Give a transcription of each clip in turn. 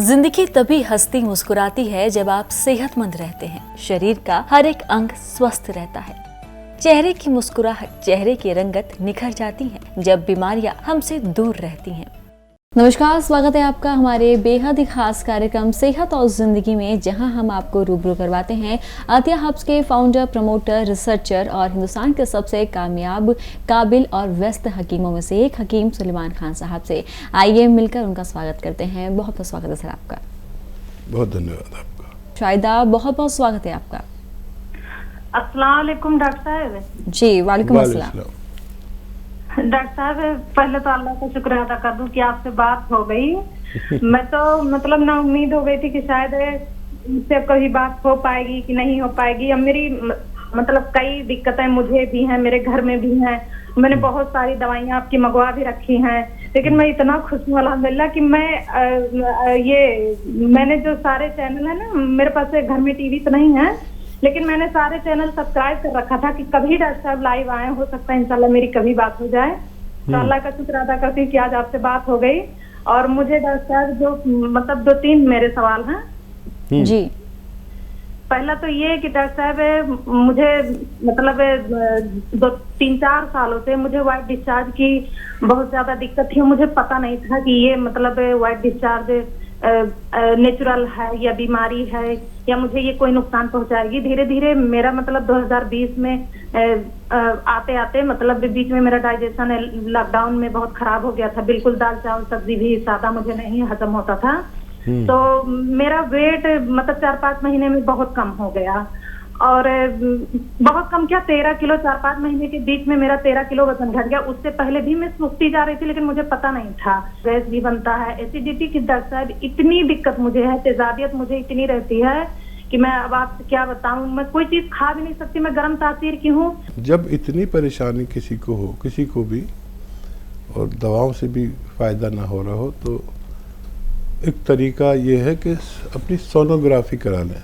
जिंदगी तभी हंसती मुस्कुराती है जब आप सेहतमंद रहते हैं। शरीर का हर एक अंग स्वस्थ रहता है। चेहरे की मुस्कुराहट, चेहरे की रंगत निखर जाती है जब बीमारियां हमसे दूर रहती हैं। नमस्कार, स्वागत है आपका हमारे बेहद ही खास कार्यक्रम सेहत और जिंदगी में, जहां हम आपको रूबरू करवाते हैं अतिया हब्स के फाउंडर, प्रमोटर, रिसर्चर और हिंदुस्तान के सबसे कामयाब, काबिल और व्यस्त हकीमों में से एक हकीम सुलेमान खान साहब से। आइए मिलकर उनका स्वागत करते हैं। बहुत बहुत स्वागत है सर आपका। बहुत धन्यवाद आपका। शाहिदा, बहुत बहुत स्वागत है आपका। अस्सलाम वालेकुम डॉक्टर साहब। जी वालेकुम अस्सलाम। डॉक्टर साहब, पहले तो अल्लाह का शुक्र अदा कर दूं कि आपसे बात हो गई। मैं तो मतलब ना उम्मीद हो गई थी कि शायद इससे कभी बात हो पाएगी कि नहीं हो पाएगी। अब मेरी मतलब कई दिक्कतें मुझे भी हैं, मेरे घर में भी हैं। मैंने बहुत सारी दवाइयां आपकी मंगवा भी रखी हैं, लेकिन मैं इतना खुश हूँ अल्हम्दुलिल्लाह कि मैंने जो सारे चैनल है ना, मेरे पास घर में टीवी तो नहीं है, लेकिन मैंने सारे चैनल सब्सक्राइब कर रखा था कि कभी डॉक्टर साहब लाइव आए, हो सकता है इंशाल्लाह मेरी कभी बात हो जाए। तो अल्लाह का शुक्र अदा करती हूँ कि आज आपसे बात हो गई। और मुझे डॉक्टर साहब जो मतलब 2-3 मेरे सवाल हैं जी। पहला तो ये कि डॉक्टर साहब, मुझे मतलब 2-3-4 सालों से मुझे व्हाइट डिस्चार्ज की बहुत ज्यादा दिक्कत थी। मुझे पता नहीं था कि ये मतलब व्हाइट डिस्चार्ज नेचुरल है या बीमारी है या मुझे ये कोई नुकसान पहुंचाएगी। धीरे धीरे मेरा मतलब 2020 में आते आते मतलब बीच में मेरा डाइजेशन लॉकडाउन में बहुत खराब हो गया था। बिल्कुल दाल चावल सब्जी भी सादा मुझे नहीं हजम होता था। तो मेरा वेट मतलब 4-5 महीने में बहुत कम हो गया। और बहुत कम क्या, 13 किलो 4-5 महीने के बीच में मेरा 13 किलो वजन घट गया। उससे पहले भी मैं सूखती जा रही थी, लेकिन मुझे पता नहीं था। गैस भी बनता है, एसिडिटी की डॉक्टर साहब इतनी दिक्कत मुझे है, तेजाबियत मुझे इतनी रहती है कि मैं अब आपसे क्या बताऊं। मैं कोई चीज खा भी नहीं सकती, मैं गर्म तासीर की हूँ। जब इतनी परेशानी किसी को हो, किसी को भी, और दवाओं से भी फायदा ना हो रहा हो, तो एक तरीका ये है कि अपनी सोनोग्राफी करा लें।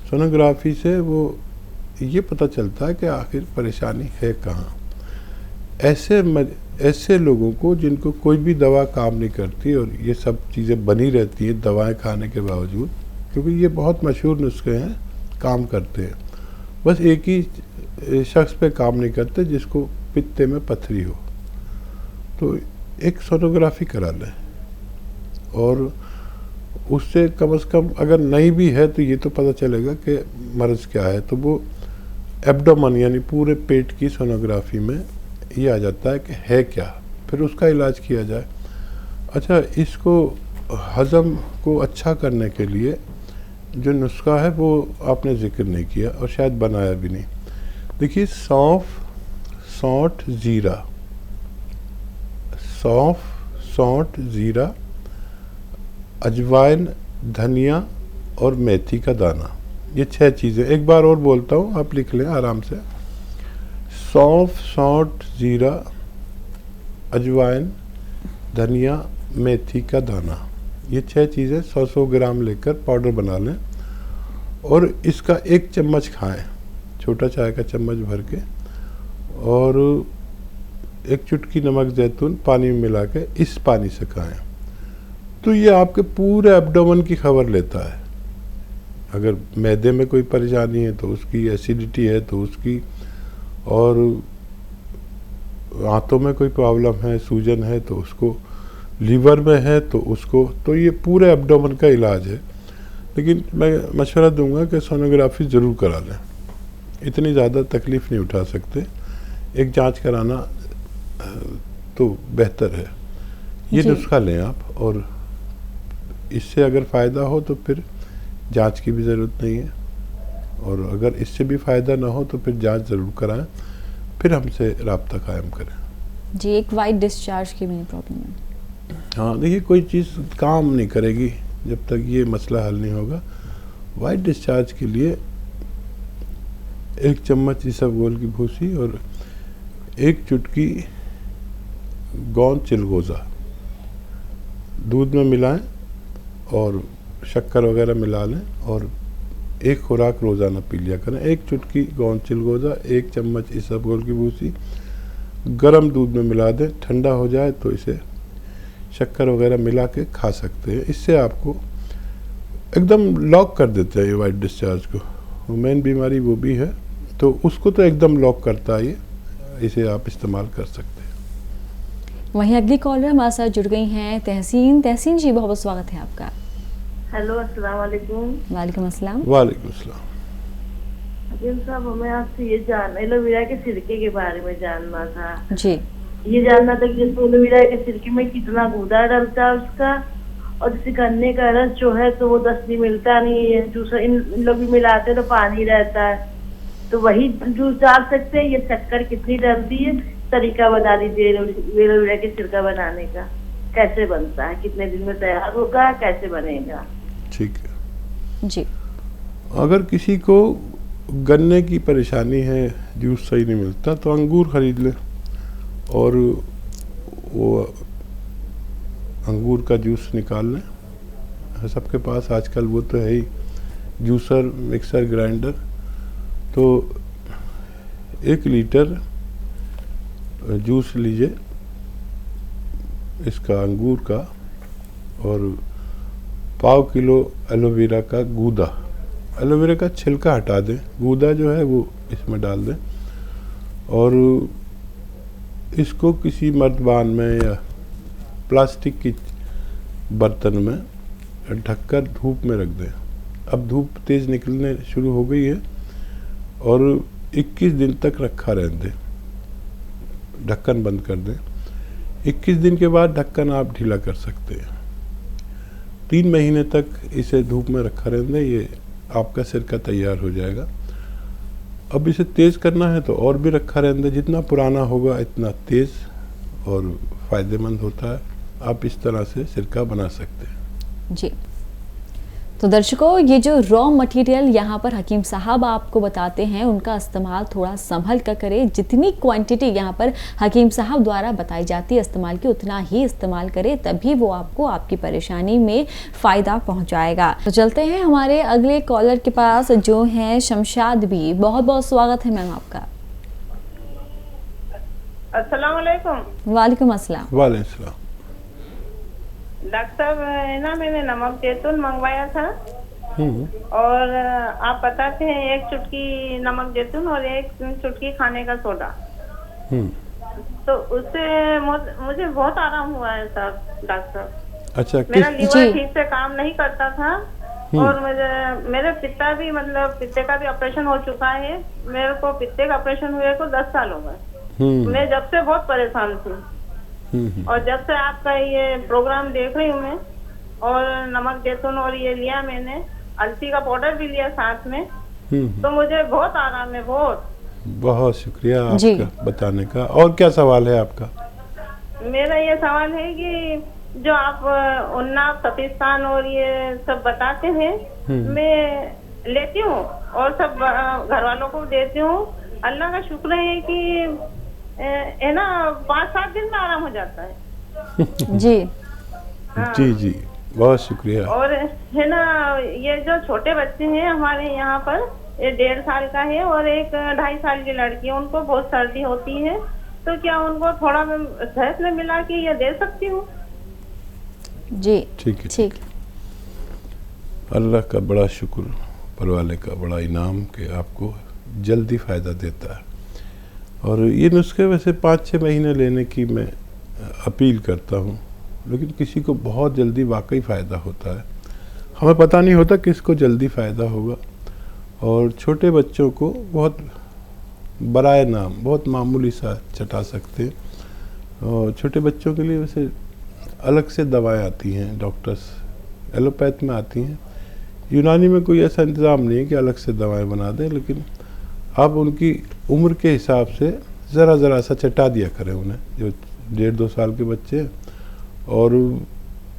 सोनोग्राफी से वो ये पता चलता है कि आखिर परेशानी है कहाँ। ऐसे लोगों को जिनको कोई भी दवा काम नहीं करती और ये सब चीज़ें बनी रहती हैं दवाएं खाने के बावजूद, क्योंकि ये बहुत मशहूर नुस्खे हैं, काम करते हैं। बस एक ही शख्स पे काम नहीं करते, जिसको पित्ते में पथरी हो। तो एक सोनोग्राफी करा लें, और उससे कम से कम अगर नहीं भी है तो ये तो पता चलेगा कि मर्ज़ क्या है। तो वो एब्डोमेन यानी पूरे पेट की सोनोग्राफी में ये आ जाता है कि है क्या, फिर उसका इलाज किया जाए। अच्छा, इसको हज़म को अच्छा करने के लिए जो नुस्खा है वो आपने ज़िक्र नहीं किया और शायद बनाया भी नहीं। देखिए, सौंफ, सौंठ, ज़ीरा, अजवाइन, धनिया और मेथी का दाना, ये 6 चीज़ें। एक बार और बोलता हूँ, आप लिख लें आराम से। सौंफ, सौंठ, ज़ीरा, अजवाइन, धनिया, मेथी का दाना, ये 6 चीज़ें 100-100 ग्राम लेकर पाउडर बना लें और इसका 1 चम्मच खाएं, छोटा चाय का चम्मच भर के, और 1 चुटकी नमक जैतून पानी में मिला के इस पानी से खाएं। तो ये आपके पूरे एब्डोमेन की खबर लेता है। अगर मैदे में कोई परेशानी है तो उसकी, एसिडिटी है तो उसकी, और आंतों में कोई प्रॉब्लम है, सूजन है तो उसको, लीवर में है तो उसको, तो ये पूरे एब्डोमेन का इलाज है। लेकिन मैं मशवरा दूंगा कि सोनोग्राफी ज़रूर करा लें, इतनी ज़्यादा तकलीफ़ नहीं उठा सकते। एक जांच कराना तो बेहतर है। ये नुस्खा लें आप, और इससे अगर फ़ायदा हो तो फिर जांच की भी ज़रूरत नहीं है, और अगर इससे भी फ़ायदा ना हो तो फिर जांच ज़रूर कराएं, फिर हमसे राब्ता कायम करें। जी, एक वाइट डिस्चार्ज की मेरी प्रॉब्लम है। हाँ, देखिए, कोई चीज़ काम नहीं करेगी जब तक ये मसला हल नहीं होगा। वाइट डिस्चार्ज के लिए 1 चम्मच इसबगोल की भूसी और 1 चुटकी गोंद चिलगोज़ा दूध में मिलाएं और शक्कर वगैरह मिला लें, और 1 खुराक रोज़ाना पी लिया करें। 1 चुटकी गोंद चिलगोज़ा, 1 चम्मच इसबगोल की भूसी गर्म दूध में मिला दें। ठंडा हो जाए तो इसे शक्कर वगैरह मिला के खा सकते हैं। इससे आपको एकदम लॉक कर देता है ये वाइट डिस्चार्ज को। मेन बीमारी वो भी है, तो उसको तो एकदम लॉक करता है ये, इसे आप इस्तेमाल कर सकते हैं। वहीं अगली कॉलर हमारे साथ जुड़ गई हैं तहसीन। तहसीन जी, बहुत बहुत स्वागत है आपका। हेलो, अस्सलाम वालेकुम। वालेकुम अस्सलाम। वालेकुम अस्सलाम। हकीम साहब, हमें आपसे ये जानना, एलोवेरा के सिरके के बारे में जानना था। जी। ये जानना था कि जैसे एलोवेरा के सिरके में कितना गूदा डलता है उसका, और जैसे गन्ने का रस जो है तो वो 10 दिन मिलता नहीं है, जूस इन लोग भी मिलाते हैं तो पानी रहता है, तो वही जूस डाल सकते हैं। ये शक्कर कितनी डलती है, तरीका बता दीजिए एलोवेरा के सिरका बनाने का, कैसे बनता है, कितने दिन में तैयार होगा, कैसे बनेगा? ठीक है जी। अगर किसी को गन्ने की परेशानी है, जूस सही नहीं मिलता, तो अंगूर खरीद लें और वो अंगूर का जूस निकाल लें। सबके पास आजकल वो तो है ही, जूसर, मिक्सर, ग्राइंडर। तो 1 लीटर जूस लीजिए इसका, अंगूर का, और 1/4 किलो एलोवेरा का गूदा। एलोवेरा का छिलका हटा दें, गूदा जो है वो इसमें डाल दें, और इसको किसी मर्तबान में या प्लास्टिक की बर्तन में ढककर धूप में रख दें। अब धूप तेज़ निकलने शुरू हो गई है, और 21 दिन तक रखा रहने दें, ढक्कन बंद कर दें। 21 दिन के बाद ढक्कन आप ढीला कर सकते हैं। 3 महीने तक इसे धूप में रखा रहने दें, ये आपका सिरका तैयार हो जाएगा। अब इसे तेज़ करना है तो और भी रखा रहने दें, जितना पुराना होगा इतना तेज़ और फ़ायदेमंद होता है। आप इस तरह से सिरका बना सकते हैं। जी। तो दर्शकों, ये जो रॉ मटेरियल यहाँ पर हकीम साहब आपको बताते हैं, उनका इस्तेमाल थोड़ा संभल कर करें। जितनी क्वांटिटी यहाँ पर हकीम साहब द्वारा बताई जाती है इस्तेमाल की, उतना ही इस्तेमाल करें, तभी वो आपको आपकी परेशानी में फ़ायदा पहुँचाएगा। तो चलते हैं हमारे अगले कॉलर के पास, जो हैं शमशाद भी। बहुत बहुत स्वागत है मैम आपका। अस्सलाम वालेकुम। वालेकुम अस्सलाम। वालेकुम सलाम। डॉक्टर साहब, है ना, मैंने नमक जैतून मंगवाया था, और आप बताते हैं 1 चुटकी नमक जैतून और 1 चुटकी खाने का सोडा, तो उससे मुझे बहुत आराम हुआ है साहब। डॉक्टर साहब, अच्छा, मेरा जी। लीवर ठीक से काम नहीं करता था, और मेरे पित्ता भी, मतलब पित्ते का भी ऑपरेशन हो चुका है। मेरे को पित्ते का ऑपरेशन हुए को 10 साल हो गए। मैं जब से बहुत परेशान थी, और जब से आपका ये प्रोग्राम देख रही हूँ मैं, और नमक जैतून और ये लिया मैंने, अलसी का पाउडर भी लिया साथ में, तो मुझे बहुत आराम है। बहुत शुक्रिया आपका बताने का। और क्या सवाल है आपका? मेरा ये सवाल है कि जो आप उन्नाव, सतीस्थान और ये सब बताते हैं, मैं लेती हूँ और सब घर वालों को देती हूँ। अल्लाह का शुक्र है कि है ना, 5-7 दिन में आराम हो जाता है। जी। हाँ। जी, बहुत शुक्रिया। और है ना, ये जो छोटे बच्चे हैं हमारे यहाँ पर, ये 1.5 साल का है और एक 2.5 साल की लड़की है, उनको बहुत सर्दी होती है, तो क्या उनको थोड़ा मैं शहद में मिला के ये दे सकती हूँ? जी, ठीक है। ठीक। अल्लाह का बड़ा शुक्र, परवाले का बड़ा इनाम कि आपको जल्दी फ़ायदा देता है। और ये नुस्खे वैसे 5-6 महीने लेने की मैं अपील करता हूँ, लेकिन किसी को बहुत जल्दी वाकई फ़ायदा होता है। हमें पता नहीं होता किसको जल्दी फ़ायदा होगा। और छोटे बच्चों को बहुत बराए नाम बहुत मामूली सा चटा सकते हैं। और छोटे बच्चों के लिए वैसे अलग से दवाएं आती हैं, डॉक्टर्स एलोपैथ में आती हैं। यूनानी में कोई ऐसा इंतज़ाम नहीं है कि अलग से दवाएं बना दें, लेकिन आप उनकी उम्र के हिसाब से ज़रा सा चटा दिया करें उन्हें। जो 1.5-2 साल के बच्चे हैं, और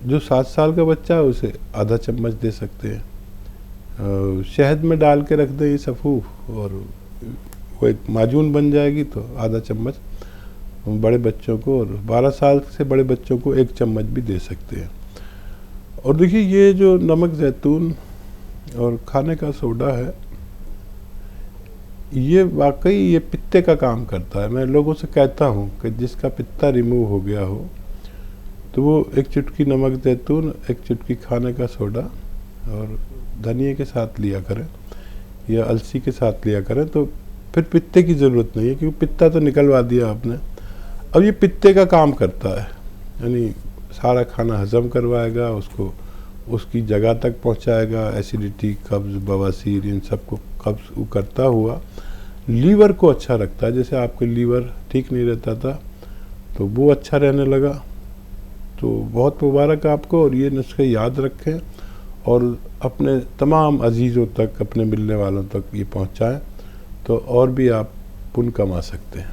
जो 7 साल का बच्चा है उसे आधा चम्मच दे सकते हैं। शहद में डाल के रख दें ये सफ़ूफ, और वो एक माजून बन जाएगी, तो आधा चम्मच बड़े बच्चों को, और 12 साल से बड़े बच्चों को 1 चम्मच भी दे सकते हैं। और देखिए, ये जो नमक जैतून और खाने का सोडा है, ये वाकई ये पित्ते का काम करता है। मैं लोगों से कहता हूँ कि जिसका पित्ता रिमूव हो गया हो, तो वो एक चुटकी नमक जैतून, एक चुटकी खाने का सोडा और धनिया के साथ लिया करें या अलसी के साथ लिया करें, तो फिर पित्ते की ज़रूरत नहीं है, क्योंकि पित्ता तो निकलवा दिया आपने। अब ये पित्ते का काम करता है, यानी सारा खाना हजम करवाएगा, उसको उसकी जगह तक पहुंचाएगा, एसिडिटी, कब्ज़, बवासीर, इन सब को कब्ज़ करता हुआ लीवर को अच्छा रखता है। जैसे आपके लीवर ठीक नहीं रहता था तो वो अच्छा रहने लगा। तो बहुत मुबारक आपको, और ये नुस्खे याद रखें और अपने तमाम अजीज़ों तक, अपने मिलने वालों तक ये पहुंचाएं, तो और भी आप पुण्य कमा सकते हैं।